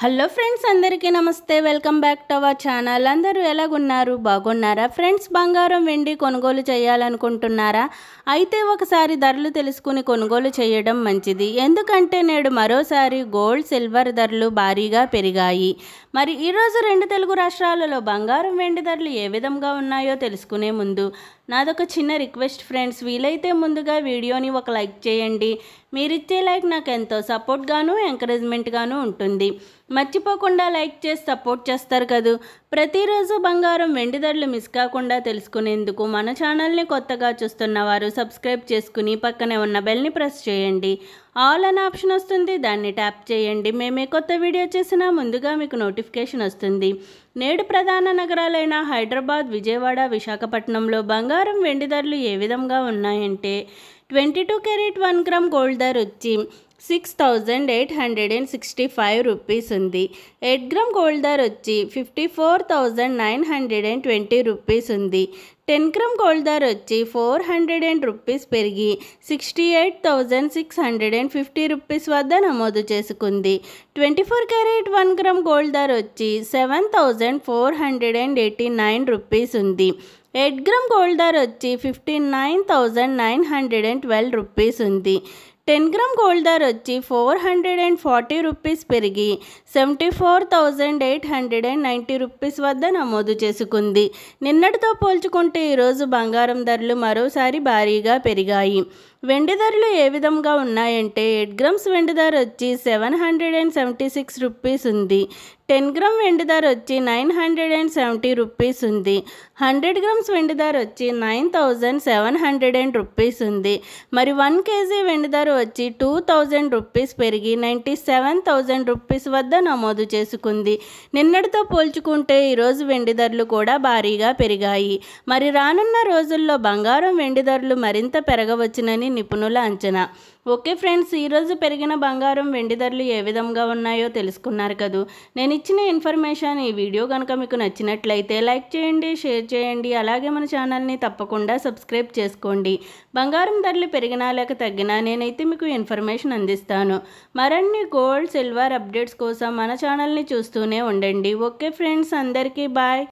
Hello friends, అందరికీ నమస్తే. Welcome back to our channel. అందరూ ఎలాగున్నారు? బాగున్నారా ఫ్రెండ్స్? బంగారం వెండి కొనుగోలు చేయాలనుకుంటున్నారా? అయితే ఒకసారి ధరలు తెలుసుకుని కొనుగోలు చేయడం మంచిది. ఎందుకంటే నేడు మరోసారి గోల్డ్ సిల్వర్ ధరలు భారీగా పెరిగాయి. మరి ఈరోజు రెండు తెలుగు రాష్ట్రాలలో బంగారం వెండి ధరలు ఏ విధంగా ఉన్నాయో తెలుసుకునే ముందు నాదొక చిన్న రిక్వెస్ట్ ఫ్రెండ్స్, వీలైతే ముందుగా వీడియోని ఒక లైక్ చేయండి. మీరిచ్చే లైక్ నాకు ఎంతో సపోర్ట్గాను ఎంకరేజ్మెంట్గాను ఉంటుంది. మర్చిపోకుండా లైక్ చేసి సపోర్ట్ చేస్తారు కదూ. ప్రతిరోజు బంగారం వెండి ధరలు మిస్ కాకుండా తెలుసుకునేందుకు మన ఛానల్ని కొత్తగా చూస్తున్న వారు సబ్స్క్రైబ్ చేసుకుని పక్కనే ఉన్న బెల్ని ప్రెస్ చేయండి. ఆల్ అనే ఆప్షన్ వస్తుంది, దాన్ని ట్యాప్ చేయండి. మేమే కొత్త వీడియో చేసినా ముందుగా మీకు నోటిఫికేషన్ వస్తుంది. నేడు ప్రధాన నగరాలైన హైదరాబాద్, విజయవాడ, విశాఖపట్నంలో బంగారం వెండి ధరలు ఏ విధంగా ఉన్నాయంటే 22 క్యారెట్ 1 గ్రామ్ గోల్డ్ ధర వచ్చి 6,865 రూపీస్ ఉంది. 8 గ్రామ్ గోల్డ్ ధర వచ్చి 54,920 రూపీస్ ఉంది. 10 గ్రామ్ గోల్డ్ ధర వచ్చి 400 రూపీస్ పెరిగి 68,650 రూపీస్ వద్ద నమోదు చేసుకుంది. 24 క్యారెట్ 1 గ్రామ్ గోల్డ్ ధర వచ్చి 7,489 రూపీస్ ఉంది. 8 గ్రామ్ గోల్డ్ ధర వచ్చి 59,912 రూపీస్ ఉంది. 10 గ్రామ్ గోల్డ్ ధర వచ్చి 440 రూపీస్ పెరిగి 74,890 రూపీస్ వద్ద నమోదు చేసుకుంది. నిన్నటితో పోల్చుకుంటే ఈరోజు బంగారం ధరలు మరోసారి భారీగా పెరిగాయి. వెండి ధరలు ఏ విధంగా ఉన్నాయంటే 8 గ్రామ్స్ వెండి ధర వచ్చి 776 రూపీస్ ఉంది. 10 గ్రామ్ వెండి ధర వచ్చి 970 రూపీస్ ఉంది. 100 గ్రామ్స్ వెండి ధర వచ్చి 9,700 రూపీస్ ఉంది. మరి 1 కేజీ వెండి ధర వచ్చి 2,000 రూపీస్ పెరిగి 97,000 రూపీస్ వద్ద నమోదు చేసుకుంది. నిన్నటితో పోల్చుకుంటే ఈరోజు వెండి ధరలు కూడా భారీగా పెరిగాయి. మరి రానున్న రోజుల్లో బంగారం వెండి ధరలు మరింత పెరగవచ్చునని నిపుణుల అంచనా. ఓకే ఫ్రెండ్స్, ఈరోజు పెరిగిన బంగారం వెండి ధరలు ఏ విధంగా ఉన్నాయో తెలుసుకున్నారు కదూ. నేను ఇచ్చిన ఇన్ఫర్మేషన్ ఈ వీడియో కనుక మీకు నచ్చినట్లయితే లైక్ చేయండి, షేర్ చేయండి. అలాగే మన ఛానల్ని తప్పకుండా సబ్స్క్రైబ్ చేసుకోండి. బంగారం ధరలు పెరిగినా లేక తగ్గినా నేనైతే మీకు ఇన్ఫర్మేషన్ అందిస్తాను. మరిన్ని గోల్డ్ సిల్వర్ అప్డేట్స్ కోసం మన ఛానల్ని చూస్తూనే ఉండండి. ఓకే ఫ్రెండ్స్, అందరికీ బాయ్.